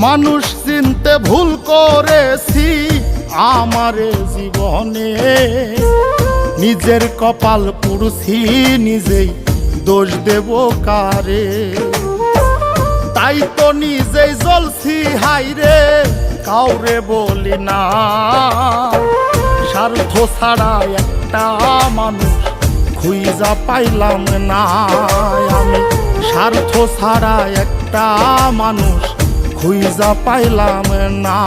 মানুষ চিনতে ভুল করেছি আমারে জীবনে, নিজের কপাল পুড়ছি নিজেই দোষ দেব কারে। তাই তো নিজেই জ্বলছি হাইরে কাউরে বলি না, স্বার্থ ছাড়া একটা মানুষ খুঁজা পাইলাম না। আমি স্বার্থ ছাড়া একটা মানুষ খুঁজা পাইলাম না।